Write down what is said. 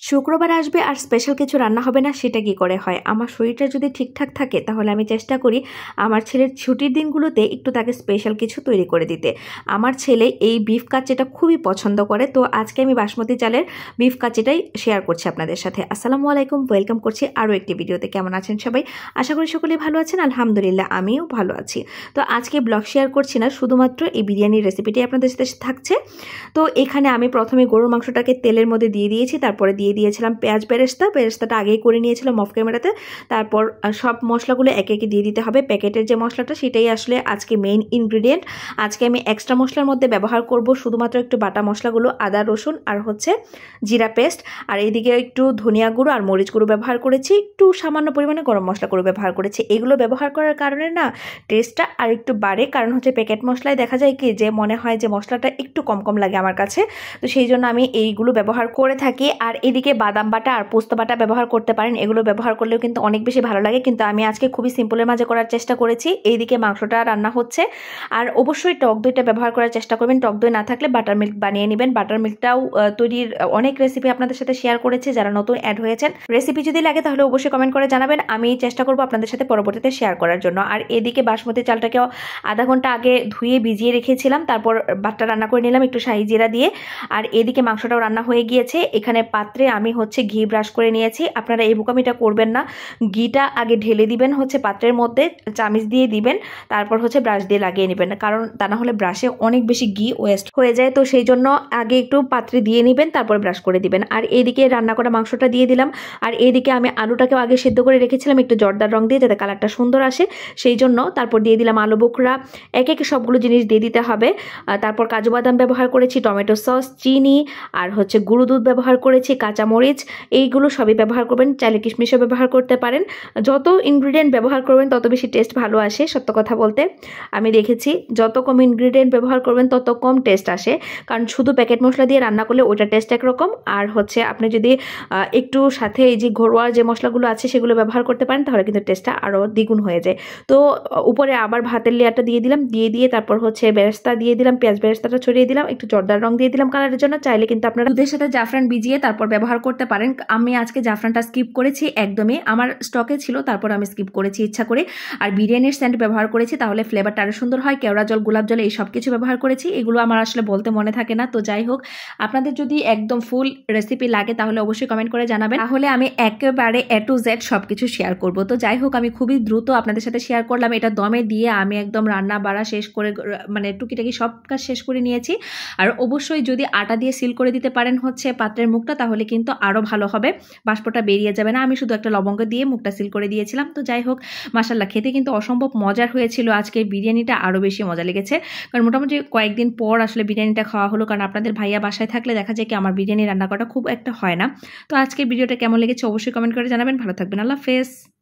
শুক্রবার আসবে আর স্পেশাল কিছু রান্না হবে না, সেটা কি করে হয়? আমার শরীরটা যদি ঠিকঠাক থাকে তাহলে আমি চেষ্টা করি আমার ছেলের ছুটির দিনগুলোতে একটু তাকে স্পেশাল কিছু তৈরি করে দিতে। আমার ছেলে এই বিফ কাচ্চিটা খুবই পছন্দ করে, তো আজকে আমি বাসমতি চালের বিফ কাচ্চিটাই শেয়ার করছি আপনাদের সাথে। আসসালামু আলাইকুম, ওয়েলকাম করছি আরও একটি ভিডিওতে। কেমন আছেন সবাই? আশা করি সকলেই ভালো আছেন। আলহামদুলিল্লাহ আমিও ভালো আছি। তো আজকে ব্লগ শেয়ার করছি না, শুধুমাত্র এই বিরিয়ানির রেসিপিটাই আপনাদের সাথে থাকছে। তো এখানে আমি প্রথমে গরুর মাংসটাকে তেলের মধ্যে দিয়ে দিয়েছি, তারপরে দিয়ে দিয়েছিলাম পেঁয়াজ বেরেস্তাটা আগেই করে নিয়েছিলাম অফ ক্যামেরাতে। তারপর সব মশলাগুলো একে একে দিয়ে দিতে হবে। প্যাকেটের যে মশলাটা সেটাই আসলে আজকে মেইন ইনগ্রিডিয়েন্ট। আজকে আমি এক্সট্রা মশলার মধ্যে ব্যবহার করব শুধুমাত্র একটু বাটা মশলাগুলো, আদা রসুন আর হচ্ছে জিরা পেস্ট। আর এইদিকে একটু ধনিয়া গুঁড়ো আর মরিচ গুঁড়ো ব্যবহার করেছি, একটু সামান্য পরিমাণে গরম মশলা গুঁড়ো ব্যবহার করেছি। এগুলো ব্যবহার করার কারণে না টেস্টটা আর একটু বাড়ে, কারণ হচ্ছে প্যাকেট মশলায় দেখা যায় কি যে মনে হয় যে মশলাটা একটু কম কম লাগে আমার কাছে। তো সেই জন্য আমি এইগুলো ব্যবহার করে থাকি। আর এদিকে বাদাম বাটা আর পোস্ত বাটা ব্যবহার করতে পারেন, এগুলো ব্যবহার করলেও কিন্তু অনেক বেশি ভালো লাগে, কিন্তু আমি আজকে খুবই সিম্পলের মাঝে করার চেষ্টা করেছি। এইদিকে মাংসটা রান্না হচ্ছে। আর অবশ্যই টক দইটা ব্যবহার করার চেষ্টা করবেন, টক দই না থাকলে বাটার মিল্ক বানিয়ে নেবেন। বাটার মিল্কটাও তৈরির অনেক রেসিপি আপনাদের সাথে শেয়ার করেছি, যারা নতুন অ্যাড হয়েছেন। রেসিপি যদি লাগে তাহলে অবশ্যই কমেন্ট করে জানাবেন, আমি চেষ্টা করবো আপনাদের সাথে পরবর্তীতে শেয়ার করার জন্য। আর এদিকে বাসমতি চালটাকেও আধা ঘন্টা আগে ধুয়ে ভিজিয়ে রেখেছিলাম, তারপর ভাতটা রান্না করে নিলাম একটু শাহি জিরা দিয়ে। আর এদিকে মাংসটাও রান্না হয়ে গিয়েছে। এখানে পাত্রে আমি হচ্ছে ঘি ব্রাশ করে নিয়েছি। আপনারা এই বোকামিটা করবেন না, ঘিটা আগে ঢেলে দিবেন হচ্ছে পাত্রের মধ্যে, চামিচ দিয়ে দিবেন, তারপর হচ্ছে ব্রাশ দিয়ে লাগিয়ে নেবেন, কারণ তা না হলে ব্রাশে অনেক বেশি ঘি ওয়েস্ট হয়ে যায়। তো সেই জন্য আগে একটু পাত্রে দিয়ে নেবেন, তারপর ব্রাশ করে দিবেন। আর এইদিকে রান্না করা মাংসটা দিয়ে দিলাম। আর এইদিকে আমি আলুটাকেও আগে সেদ্ধ করে রেখেছিলাম একটু জর্দার রং দিয়ে, যাতে কালারটা সুন্দর আসে সেই জন্য। তারপর দিয়ে দিলাম আলু বোখরা, একে একে সবগুলো জিনিস দিয়ে দিতে হবে। তারপর কাজু বাদাম ব্যবহার করেছি, টমেটো সস, চিনি আর হচ্ছে গুঁড়ো দুধ ব্যবহার করেছি, কাঁচামরিচ, এইগুলো সবই ব্যবহার করবেন। চাইলে কিশমিশও ব্যবহার করতে পারেন। যত ইনগ্রিডিয়েন্ট ব্যবহার করবেন তত বেশি টেস্ট ভালো আসে। সত্য কথা বলতে আমি দেখেছি যত কম ইনগ্রিডিয়েন্ট ব্যবহার করবেন তত কম টেস্ট আসে, কারণ শুধু প্যাকেট মশলা দিয়ে রান্না করলে ওইটা টেস্ট একরকম, আর হচ্ছে আপনি যদি একটু সাথে এই যে ঘরোয়া যে মশলাগুলো আছে সেগুলো ব্যবহার করতে পারেন তাহলে কিন্তু টেস্টটা আরও দ্বিগুণ হয়ে যায়। তো উপরে আবার ভাতের লেয়ারটা দিয়ে দিলাম, দিয়ে তারপর হচ্ছে বেরেস্তা দিয়ে দিলাম, পেঁয়াজ বেরেস্তাটা ছড়িয়ে দিলাম, একটু জর্দার রং দিয়ে দিলাম কালারের জন্য। চাইলে কিন্তু আপনারা দুধের সাথে জাফরান ভিজিয়ে তারপর ব্যবহার করতে পারেন। আমি আজকে জাফরানটা স্কিপ করেছি, একদমই আমার স্টকে ছিল, তারপর আমি স্কিপ করেছি ইচ্ছা করে। আর বিরিয়ানির সেন্ট ব্যবহার করেছি, তাহলে ফ্লেভারটা আরও সুন্দর হয়। কেওড়া জল, গোলাপ জল এই সব কিছু ব্যবহার করেছি। এগুলো আমার আসলে বলতে মনে থাকে না। তো যাই হোক, আপনাদের যদি একদম ফুল রেসিপি লাগে তাহলে অবশ্যই কমেন্ট করে জানাবেন, তাহলে আমি একেবারে A to Z সব কিছু শেয়ার করব। তো যাই হোক, আমি খুবই দ্রুত আপনাদের সাথে শেয়ার করলাম। এটা দমে দিয়ে আমি একদম রান্না বাড়া শেষ করে, মানে টুকিটাকি সব কাজ শেষ করে নিয়েছি। আর অবশ্যই যদি আটা দিয়ে সিল করে দিতে পারেন হচ্ছে পাত্রের মুখটা, তাহলে কিন্তু আরও ভালো হবে, বাষ্পটা বেরিয়ে যাবে না। আমি শুধু একটা লবঙ্গ দিয়ে মুখটা সিল করে দিয়েছিলাম। তো যাই হোক, মাশাআল্লাহ খেতে কিন্তু অসম্ভব মজার হয়েছিল। আজকে বিরিয়ানিটা আরও বেশি মজা লেগেছে, কারণ মোটামুটি কয়েকদিন পর আসলে বিরিয়ানিটা খাওয়া হলো, কারণ আপনাদের ভাইয়া বাসায় থাকলে দেখা যায় কি আমার বিরিয়ানি রান্না করাটা খুব একটা হয় না। তো আজকের ভিডিওটা কেমন লেগেছে অবশ্যই কমেন্ট করে জানাবেন। ভালো থাকবেন, আল্লাহ হাফেজ।